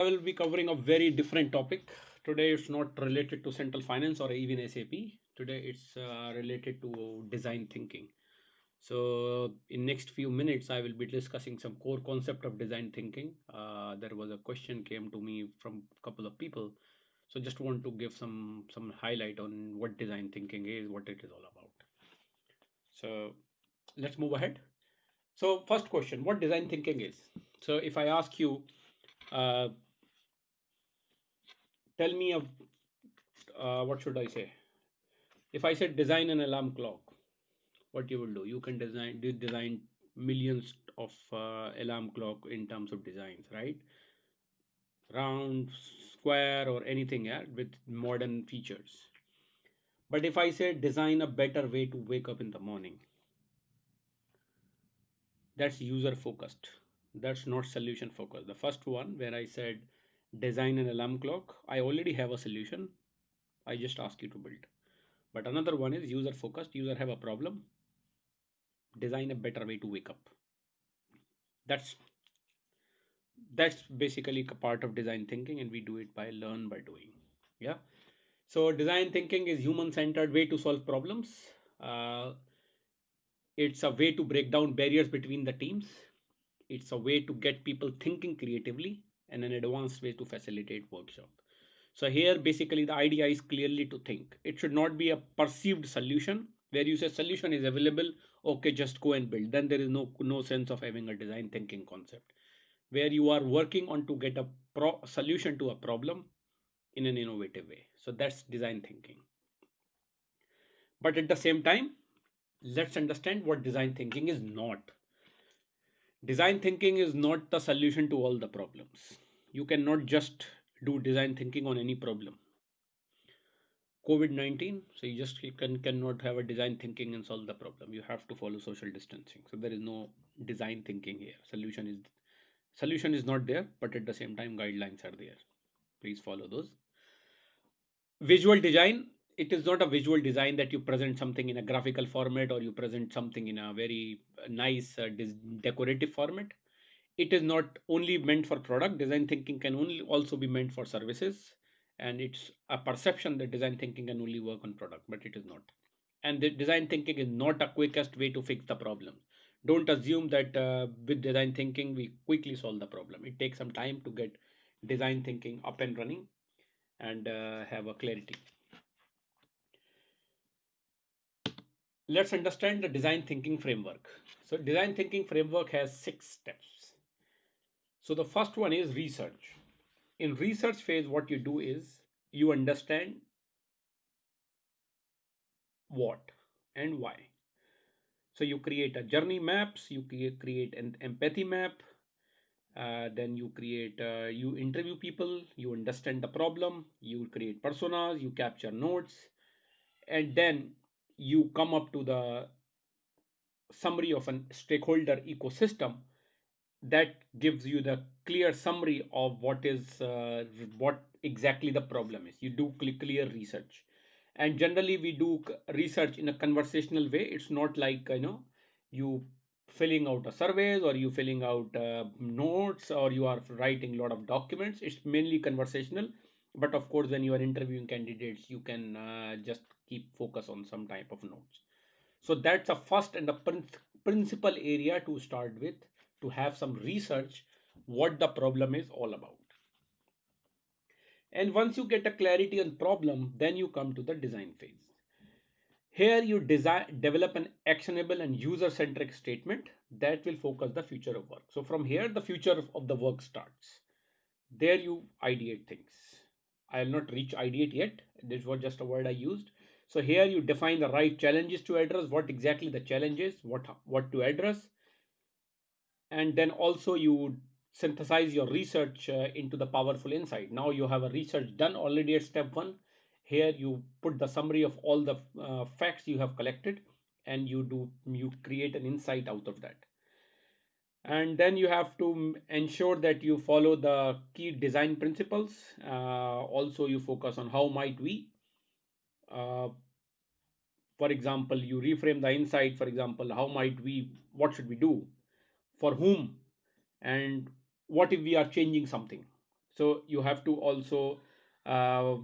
I will be covering a very different topic. Today it's not related to central finance or even SAP. Today it's related to design thinking. So in next few minutes, I will be discussing some core concept of design thinking. There was a question came to me from a couple of people. So just want to give some highlight on what design thinking is, what it is all about. So let's move ahead. So first question, what design thinking is? So if I ask you, uh, tell me of what should I say? If I said design an alarm clock, what you will do? You can design millions of alarm clock in terms of designs, right? Round, square, or anything, yeah, with modern features. But if I say design a better way to wake up in the morning, that's user focused. That's not solution focused. The first one where I said design an alarm clock, I already have a solution. I just ask you to build. But another one is user focused. User have a problem. Design a better way to wake up. That's that's basically a part of design thinking, and we do it by learn by doing. Yeah. So design thinking is human centered way to solve problems. Uh, it's a way to break down barriers between the teams. It's a way to get people thinking creatively and an advanced way to facilitate workshop. So here basically the idea is clearly to think. It should not be a perceived solution where you say solution is available, okay, just go and build. Then there is no sense of having a design thinking concept. Where you are working on to get a solution to a problem in an innovative way. So that's design thinking. But at the same time, let's understand what design thinking is not. Design thinking is not the solution to all the problems. You cannot just do design thinking on any problem. COVID-19, so cannot have a design thinking and solve the problem. You have to follow social distancing. So there is no design thinking here. Solution is not there, but at the same time guidelines are there. Please follow those. Visual design, it is not a visual design that you present something in a graphical format or you present something in a very nice decorative format. It is not only meant for product. Design thinking can only also be meant for services, and it's a perception that design thinking can only work on product, but it is not. And the design thinking is not a quickest way to fix the problem. Don't assume that with design thinking we quickly solve the problem. It takes some time to get design thinking up and running and have a clarity. Let's understand the design thinking framework. So design thinking framework has 6 steps. So the first one is research. In research phase, what you do is you understand what and why. So you create a journey maps, you create an empathy map, then you interview people, you understand the problem, you create personas, you capture notes, and then you come up to the summary of a stakeholder ecosystem that gives you the clear summary of what exactly the problem is. You do clear research, and generally we do research in a conversational way. It's not like you filling out a surveys or you filling out notes or you are writing a lot of documents. It's mainly conversational, but of course when you are interviewing candidates you can just keep focus on some type of notes. So that's a first and a principal area to start with, to have some research what the problem is all about. And once you get a clarity on problem, then you come to the design phase. Here you develop an actionable and user-centric statement that will focus the future of work. So from here, the future of the work starts. There you ideate things. I will not reach ideate yet. This was just a word I used. So here you define the right challenges to address, what exactly the challenge is, what to address, and then also you synthesize your research into the powerful insight. Now you have a research done already at step one. Here you put the summary of all the facts you have collected, and you create an insight out of that. And then you have to ensure that you follow the key design principles. Also you focus on how might we, uh, for example, you reframe the insight. For example, how might we, what should we do, for whom, and what if we are changing something. So you have to also uh,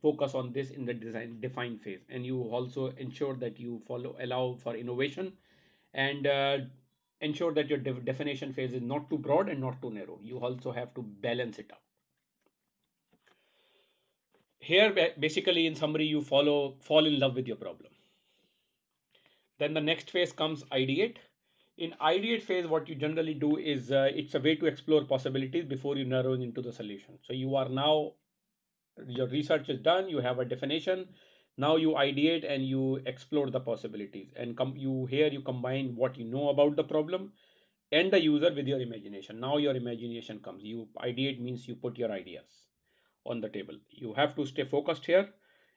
focus on this in the design define phase, and you also ensure that you allow for innovation, and ensure that your definition phase is not too broad and not too narrow. You also have to balance it out. Here, basically, in summary, you fall in love with your problem. Then the next phase comes ideate. In ideate phase, what you generally do is it's a way to explore possibilities before you narrow into the solution. So you are now, your research is done, you have a definition. Now you ideate and you explore the possibilities, and you combine what you know about the problem and the user with your imagination. Now your imagination comes. You ideate means you put your ideas on the table. You have to stay focused here,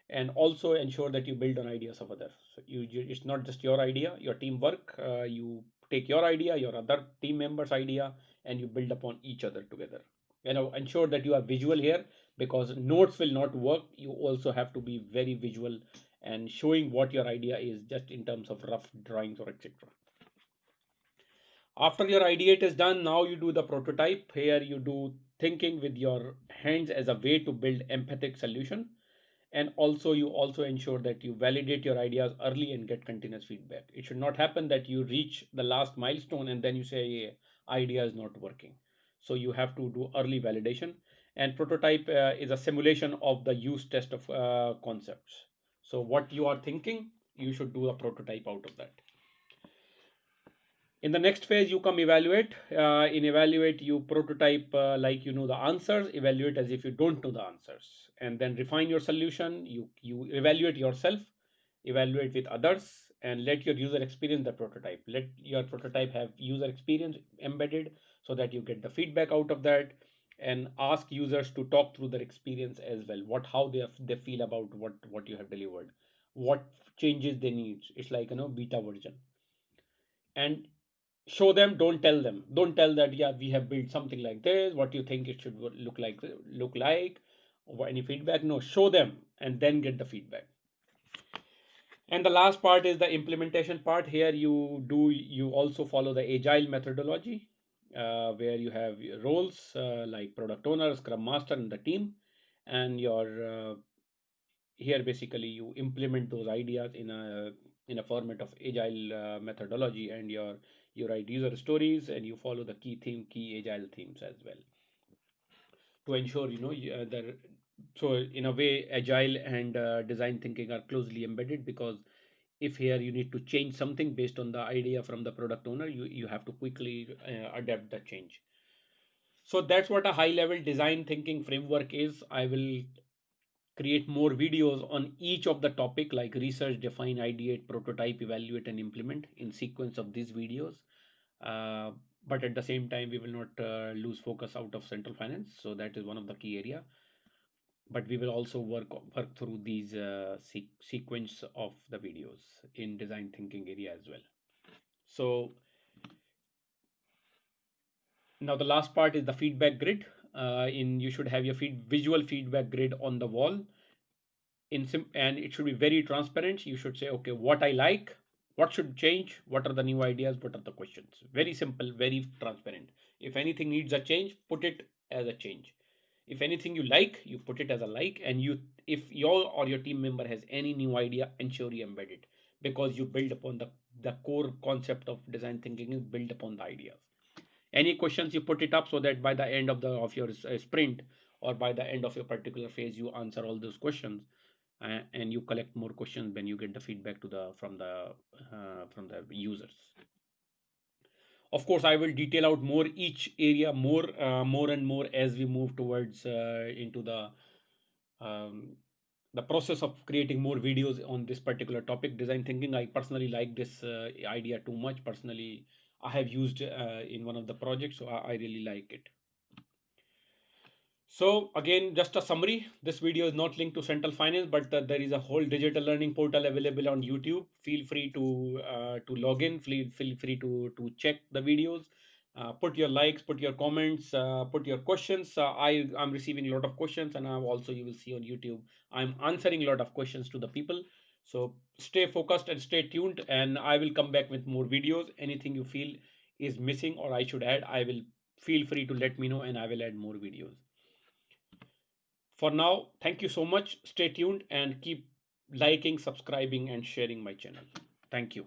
and also ensure that you build on ideas of others. So it's not just your idea, your teamwork. You take your idea, your other team members' idea, and you build upon each other together. Ensure that you are visual here, because notes will not work. You also have to be very visual and showing what your idea is, just in terms of rough drawings or etc. After your ideate is done, now you do the prototype. Here you do thinking with your hands as a way to build empathic solution. And also you also ensure that you validate your ideas early and get continuous feedback. It should not happen that you reach the last milestone and then you say, yeah, idea is not working. So you have to do early validation. And prototype is a simulation of the use test of concepts. So what you are thinking, you should do a prototype out of that. In the next phase, you come evaluate. In evaluate, you prototype like you know the answers, evaluate as if you don't know the answers, and then refine your solution. You evaluate yourself, evaluate with others, and let your user experience the prototype. Let your prototype have user experience embedded, so that you get the feedback out of that, and ask users to talk through their experience as well. How they feel about what you have delivered, what changes they need. It's like beta version. And show them, don't tell that, yeah, we have built something like this, what do you think it should look like, or any feedback. No, show them and then get the feedback. And the last part is the implementation part. Here you also follow the agile methodology, where you have your roles like product owner, scrum master, and the team. And your here basically you implement those ideas in a format of agile methodology, and you write user stories, and you follow the key agile themes as well, to ensure that. So in a way, agile and design thinking are closely embedded, because if here you need to change something based on the idea from the product owner, you have to quickly adapt the change. So that's what a high level design thinking framework is. I will create more videos on each of the topic, like research, define, ideate, prototype, evaluate, and implement, in sequence of these videos. uh, but at the same time, we will not lose focus out of central finance, so that is one of the key area. But we will also work through these sequence of the videos in design thinking area as well. So now the last part is the feedback grid. In You should have your visual feedback grid on the wall, and it should be very transparent. You should say, okay, what I like, what should change, what are the new ideas, what are the questions. Very simple, very transparent. If anything needs a change, put it as a change. If anything you like, you put it as a like. And if your or your team member has any new idea, ensure you embed it, because you build upon the core concept of design thinking is built upon the ideas. Any questions, you put it up, so that by the end of your sprint, or by the end of your particular phase, you answer all those questions. And you collect more questions when you get the feedback from the users. Of course, I will detail out more each area more and more as we move towards into um, the process of creating more videos on this particular topic, design thinking. I personally like this idea too much. Personally, I have used in one of the projects, so I really like it. So again, just a summary. This video is not linked to Central Finance, but there is a whole digital learning portal available on YouTube. Feel free to log in. Feel free to check the videos. Put your likes, put your comments, put your questions. I'm receiving a lot of questions, and also you will see on YouTube I'm answering a lot of questions to the people. So stay focused and stay tuned, and I will come back with more videos. Anything you feel is missing or I should add, I will feel free to let me know, and I will add more videos. For now, thank you so much. Stay tuned and keep liking, subscribing, and sharing my channel. Thank you.